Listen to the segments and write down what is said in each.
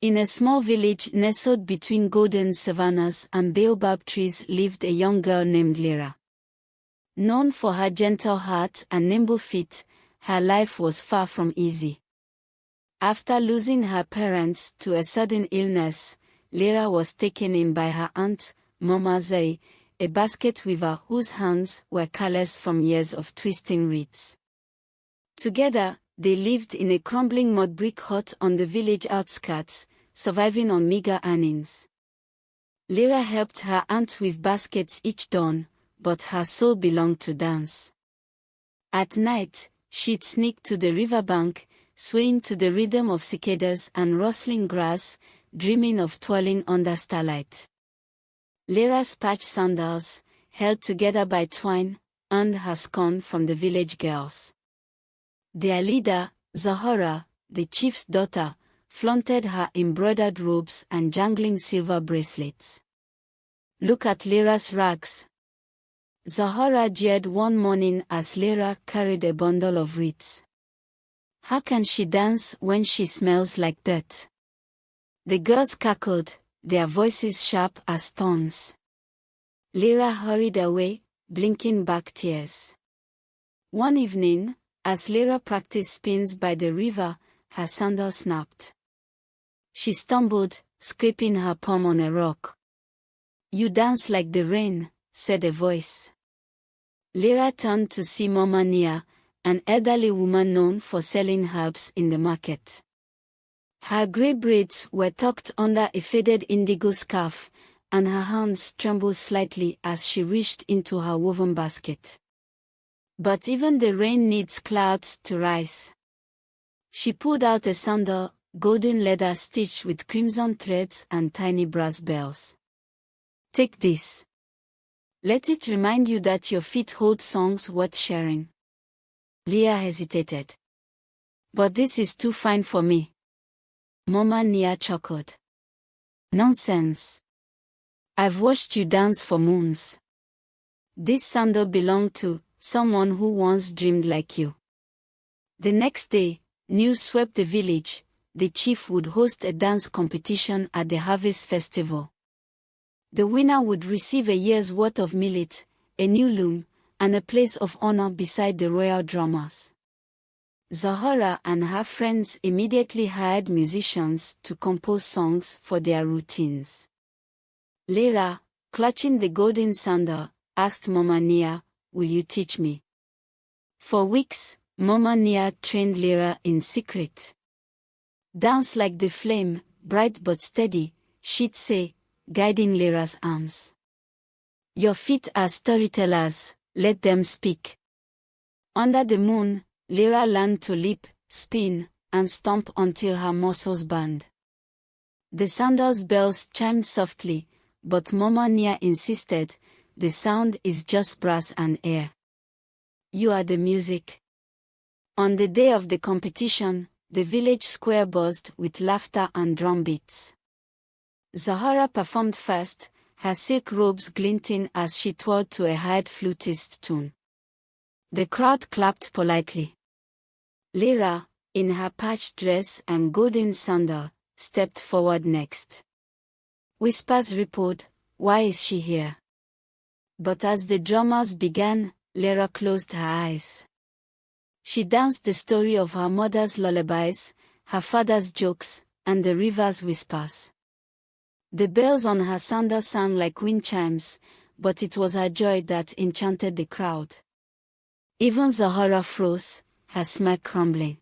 In a small village nestled between golden savannas and baobab trees lived a young girl named Lira. Known for her gentle heart and nimble feet, her life was far from easy. After losing her parents to a sudden illness, Lira was taken in by her aunt, Mama Nia, a basket weaver whose hands were calloused from years of twisting reeds. Together, they lived in a crumbling mud brick hut on the village outskirts, surviving on meager earnings. Lira helped her aunt weave baskets each dawn, but her soul belonged to dance. At night, she'd sneak to the riverbank, swaying to the rhythm of cicadas and rustling grass, dreaming of twirling under starlight. Lira's patched sandals, held together by twine, earned her scorn from the village girls. Their leader, Zahara, the chief's daughter, flaunted her embroidered robes and jangling silver bracelets. "Look at Lira's rags," Zahara jeered one morning as Lira carried a bundle of reeds. "How can she dance when she smells like dirt?" The girls cackled, their voices sharp as thorns. Lira hurried away, blinking back tears. One evening, as Lira practiced spins by the river, her sandal snapped. She stumbled, scraping her palm on a rock. "You dance like the rain," said a voice. Lira turned to see Mama Nia, an elderly woman known for selling herbs in the market. Her grey braids were tucked under a faded indigo scarf, and her hands trembled slightly as she reached into her woven basket. "But even the rain needs clouds to rise." She pulled out a sandal, golden leather stitched with crimson threads and tiny brass bells. "Take this. Let it remind you that your feet hold songs worth sharing." Lira hesitated. "But this is too fine for me." Mama Nia chuckled. "Nonsense. I've watched you dance for moons. This sandal belonged to someone who once dreamed like you." The next day, news swept the village. The chief would host a dance competition at the harvest festival. The winner would receive a year's worth of millet, a new loom, and a place of honor beside the royal drummers. Zahara and her friends immediately hired musicians to compose songs for their routines. Lira, clutching the golden sandal, asked Mama Nia, "Will you teach me?" For weeks, Mama Nia trained Lira in secret. "Dance like the flame, bright but steady," she'd say, guiding Lira's arms. "Your feet are storytellers, let them speak." Under the moon, Lira learned to leap, spin, and stomp until her muscles burned. The sandal's bells chimed softly, but Mama Nia insisted, "The sound is just brass and air. You are the music." On the day of the competition, the village square buzzed with laughter and drum beats. Zahara performed first, her silk robes glinting as she twirled to a hired flutist tune. The crowd clapped politely. Lira, in her patched dress and golden sandal, stepped forward next. Whispers rippled, "Why is she here?" But as the drummers began, Lira closed her eyes. She danced the story of her mother's lullabies, her father's jokes, and the river's whispers. The bells on her sandal sang like wind chimes, but it was her joy that enchanted the crowd. Even Zahara froze, her smile crumbling.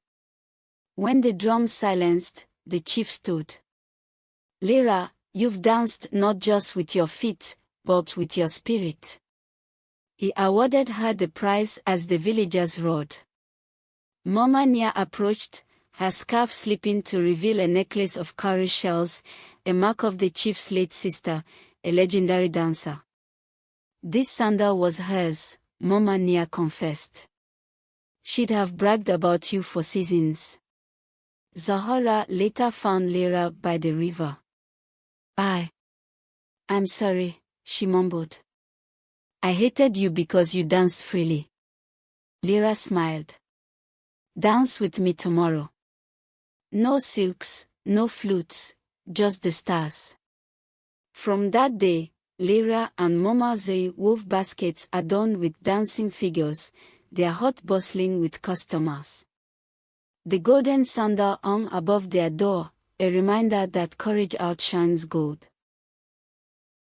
When the drums silenced, the chief stood. "Lira, you've danced not just with your feet, but with your spirit." He awarded her the prize as the villagers roared. Mama Nia approached, her scarf slipping to reveal a necklace of cowrie shells, a mark of the chief's late sister, a legendary dancer. This sandal was hers, Mama Nia confessed. "She'd have bragged about you for seasons." Zahara later found Lira by the river. I'm sorry," she mumbled. "I hated you because you danced freely." Lira smiled. "Dance with me tomorrow. No silks, no flutes, just the stars. From that day, Lira and Mama Nia wove baskets adorned with dancing figures, their heart bustling with customers. The golden sandal hung above their door, a reminder that courage outshines gold.